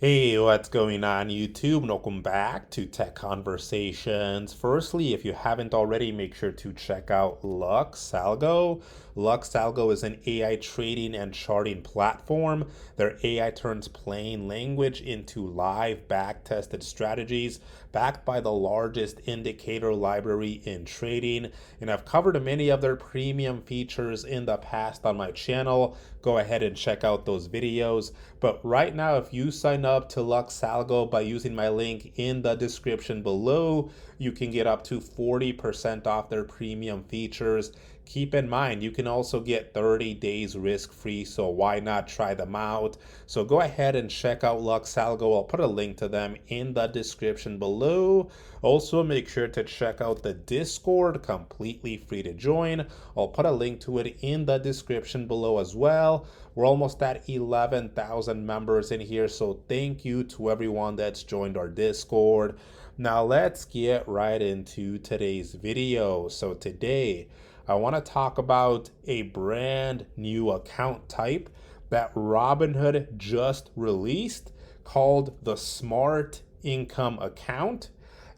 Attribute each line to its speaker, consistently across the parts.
Speaker 1: Hey, what's going on YouTube? And welcome back to Tech Conversations. Firstly, if you haven't already, make sure to check out LuxAlgo. LuxAlgo is an AI trading and charting platform. Their AI turns plain language into live back-tested strategies backed by the largest indicator library in trading. And I've covered many of their premium features in the past on my channel. Go ahead and check out those videos. But right now, if you sign up to LuxAlgo by using my link in the description below, you can get up to 40% off their premium features. Keep in mind, you can also get 30 days risk-free, so why not try them out? So go ahead and check out LuxAlgo. I'll put a link to them in the description below. Also, make sure to check out the Discord, completely free to join. I'll put a link to it in the description below as well. We're almost at 11,000 members in here, so thank you to everyone that's joined our Discord. Now let's get right into today's video. So today, I want to talk about a brand new account type that Robinhood just released called the Smart Income Account,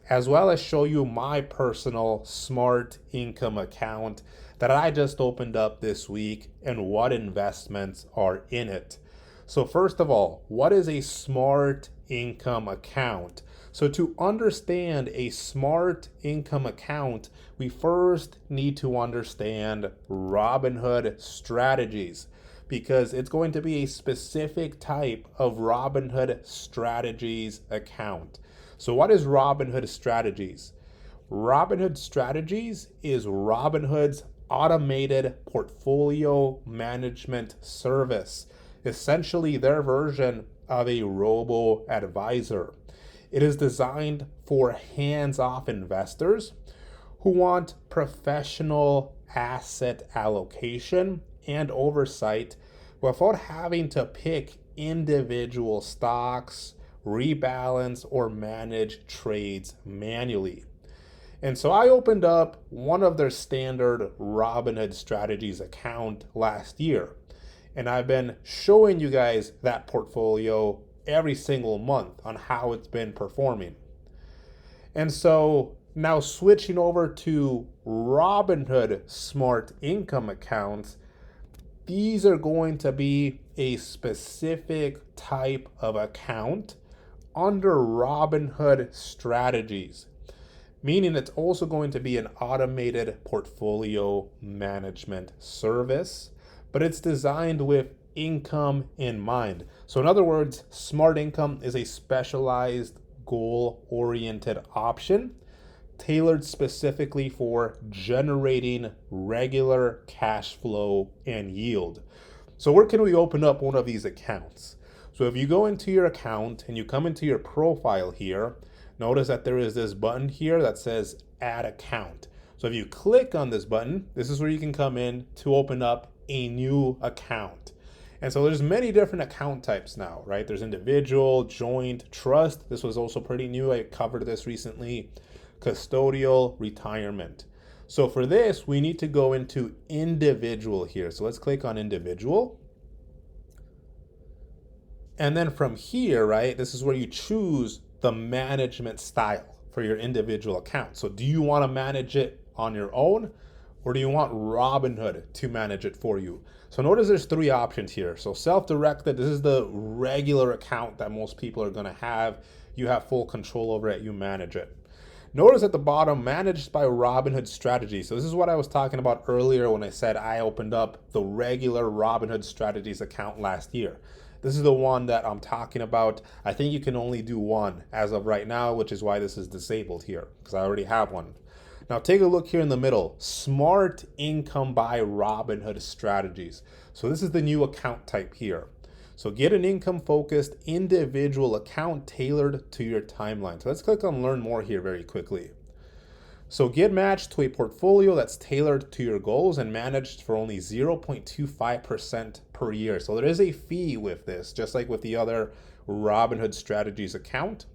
Speaker 1: as well as show you my personal Smart Income account that I just opened up this week and what investments are in it. So first of all, what is a Smart Income account? So to understand a Smart Income account, we first need to understand Robinhood Strategies, because it's going to be a specific type of Robinhood Strategies account. So what is Robinhood Strategies? Robinhood Strategies is Robinhood's automated portfolio management service, essentially their version of a robo advisor. It is designed for hands-off investors who want professional asset allocation and oversight without having to pick individual stocks, rebalance, or manage trades manually. And so I opened up one of their standard Robinhood Strategies account last year. And I've been showing you guys that portfolio every single month on how it's been performing. And so now switching over to Robinhood Smart Income accounts, these are going to be a specific type of account under Robinhood Strategies, meaning it's also going to be an automated portfolio management service, but it's designed with income in mind. So in other words, Smart Income is a specialized goal-oriented option tailored specifically for generating regular cash flow and yield. So where can we open up one of these accounts? So if you go into your account and you come into your profile here, notice that there is this button here that says Add Account. So if you click on this button, this is where you can come in to open up a new account. And so there's many different account types now, right? There's individual, joint, trust. This was also pretty new. I covered this recently. Custodial, retirement. So for this, we need to go into individual here. So let's click on individual. And then from here, right, this is where you choose the management style for your individual account. So do you want to manage it on your own, or do you want Robinhood to manage it for you? So notice there's three options here. So self-directed, this is the regular account that most people are going to have. You have full control over it, you manage it. Notice at the bottom, managed by Robinhood Strategies. So this is what I was talking about earlier when I said I opened up the regular Robinhood Strategies account last year. This is the one that I'm talking about. I think you can only do one as of right now, which is why this is disabled here, because I already have one. Now take a look here in the middle, Smart Income by Robinhood Strategies. So this is the new account type here. So get an income-focused individual account tailored to your timeline. So let's click on Learn More here very quickly. So get matched to a portfolio that's tailored to your goals and managed for only 0.25% per year. So there is a fee with this, just like with the other Robinhood Strategies account.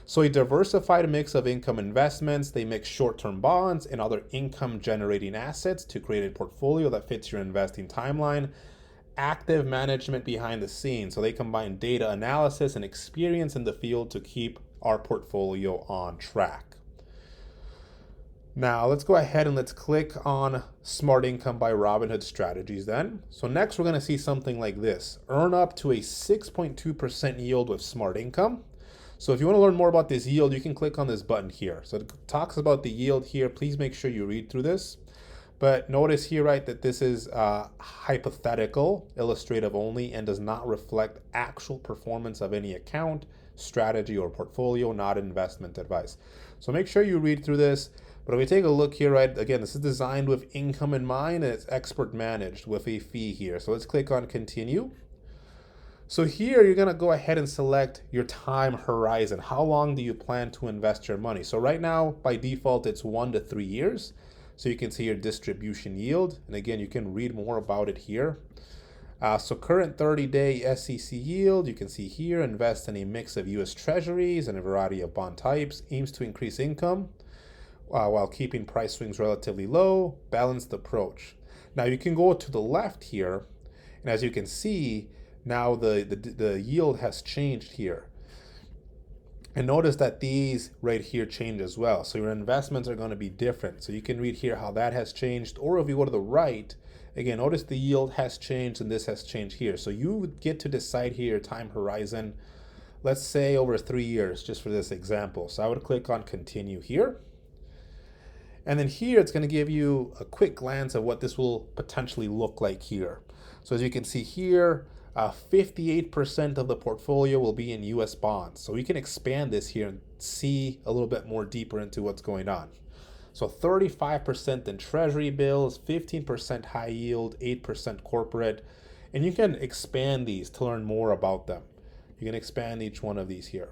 Speaker 1: So a diversified mix of income investments. They mix short-term bonds and other income-generating assets to create a portfolio that fits your investing timeline. active management behind the scenes. So they combine data analysis and experience in the field to keep our portfolio on track. Now let's go ahead and let's click on Smart Income by Robinhood Strategies then. So next we're going to see something like this. Earn up to a 6.2% yield with Smart Income. So if you want to learn more about this yield, you can click on this button here. So it talks about the yield here. Please make sure you read through this. But notice here, right, that this is hypothetical, illustrative only, and does not reflect actual performance of any account, strategy, or portfolio, not investment advice. So make sure you read through this. But if we take a look here, right, again, this is designed with income in mind, and it's expert managed with a fee here. So let's click on continue. So here you're going to go ahead and select your time horizon. How long do you plan to invest your money? So right now, by default, it's 1 to 3 years. So you can see your distribution yield. And again, you can read more about it here. So current 30-day SEC yield, you can see here, invest in a mix of US Treasuries and a variety of bond types, aims to increase income while keeping price swings relatively low, balanced approach. Now you can go to the left here, and as you can see, now the yield has changed here. And notice that these right here change as well. So your investments are going to be different. So you can read here how that has changed. Or if you go to the right, again, notice the yield has changed and this has changed here. So you would get to decide here your time horizon, let's say over 3 years, just for this example. So I would click on continue here. And then here, it's going to give you a quick glance of what this will potentially look like here. So as you can see here, 58% of the portfolio will be in US bonds. So we can expand this here and see a little bit more deeper into what's going on. So 35% in treasury bills, 15% high yield, 8% corporate. And you can expand these to learn more about them. You can expand each one of these here.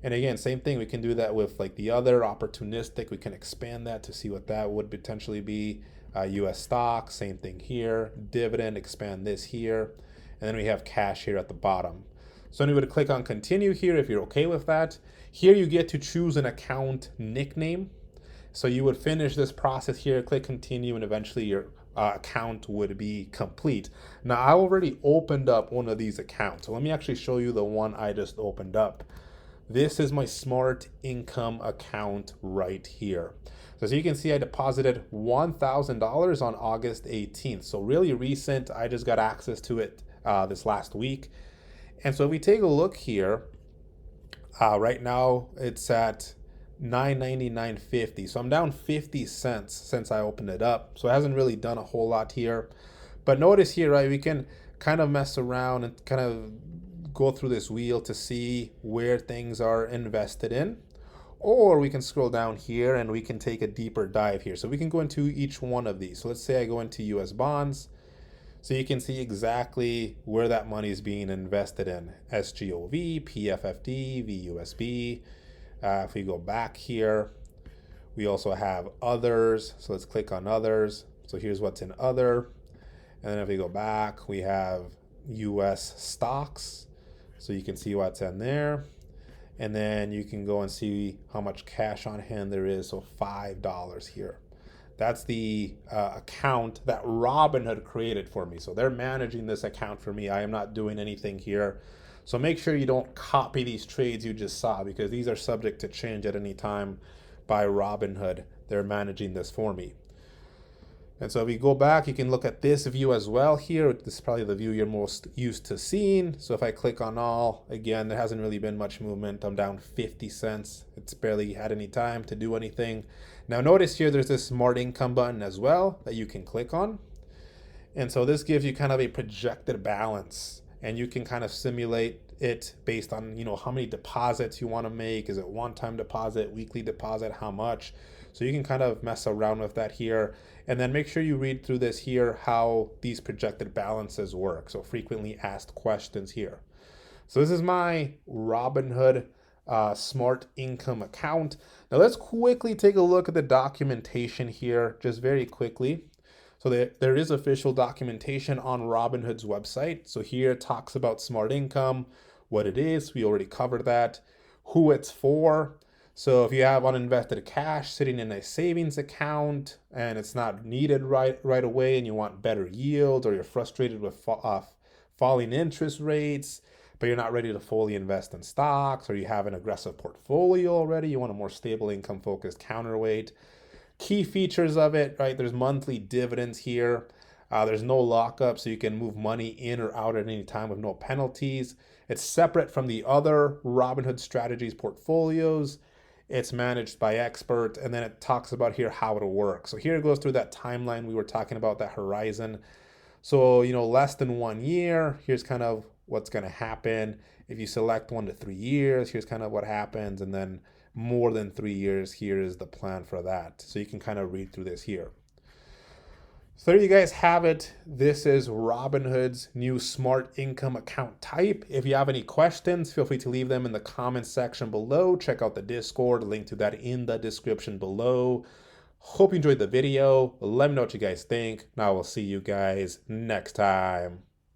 Speaker 1: And again, same thing, we can do that with like the other opportunistic. We can expand that to see what that would potentially be. US stock, same thing here. Dividend, expand this here. And then we have cash here at the bottom. So then we would click on continue here if you're okay with that. Here you get to choose an account nickname. So you would finish this process here, click continue, and eventually your account would be complete. Now I already opened up one of these accounts. So let me actually show you the one I just opened up. This is my Smart Income account right here. So as you can see, I deposited $1,000 on August 18th. So really recent, I just got access to it this last week. And so if we take a look here, right now it's at $9.99.50. So I'm down 50 cents since I opened it up. So it hasn't really done a whole lot here. But notice here, right, we can kind of mess around and kind of go through this wheel to see where things are invested in. Or we can scroll down here and we can take a deeper dive here. So we can go into each one of these. So let's say I go into US bonds. So you can see exactly where that money is being invested in. SGOV, PFFD, VUSB. If we go back here, we also have others. So let's click on others. So here's what's in other. And then if we go back, we have US stocks. So you can see what's in there. And then you can go and see how much cash on hand there is. So $5 here. That's the account that Robinhood created for me. So they're managing this account for me. I am not doing anything here. So make sure you don't copy these trades you just saw, because these are subject to change at any time by Robinhood. They're managing this for me. And so if we go back, you can look at this view as well here. This is probably the view you're most used to seeing. So if I click on all, again, there hasn't really been much movement. I'm down 50 cents. It's barely had any time to do anything. Now notice here, there's this Smart Income button as well that you can click on. And so this gives you kind of a projected balance, and you can kind of simulate it based on, how many deposits you want to make. Is it one-time deposit, weekly deposit, how much? So you can kind of mess around with that here. And then make sure you read through this here, how these projected balances work. So frequently asked questions here. So this is my Robinhood Smart Income account. Now let's quickly take a look at the documentation here, just very quickly. So there is official documentation on Robinhood's website. So here it talks about Smart Income, what it is. We already covered that. Who it's for. So if you have uninvested cash sitting in a savings account and it's not needed right away and you want better yield, or you're frustrated with falling interest rates, but you're not ready to fully invest in stocks, or you have an aggressive portfolio already, you want a more stable income focused counterweight. Key features of it, right? There's monthly dividends here. There's no lockup, so you can move money in or out at any time with no penalties. It's separate from the other Robinhood Strategies portfolios. It's managed by expert, and then it talks about here how it'll work. So here it goes through that timeline we were talking about, that horizon. So, less than 1 year, here's kind of what's going to happen. If you select 1 to 3 years, here's kind of what happens. And then more than 3 years, here is the plan for that. So you can kind of read through this here. So there you guys have it. This is Robinhood's new smart income account type. If you have any questions, feel free to leave them in the comments section below. Check out the Discord, link to that in the description below. Hope you enjoyed the video. Let me know what you guys think. Now we'll see you guys next time.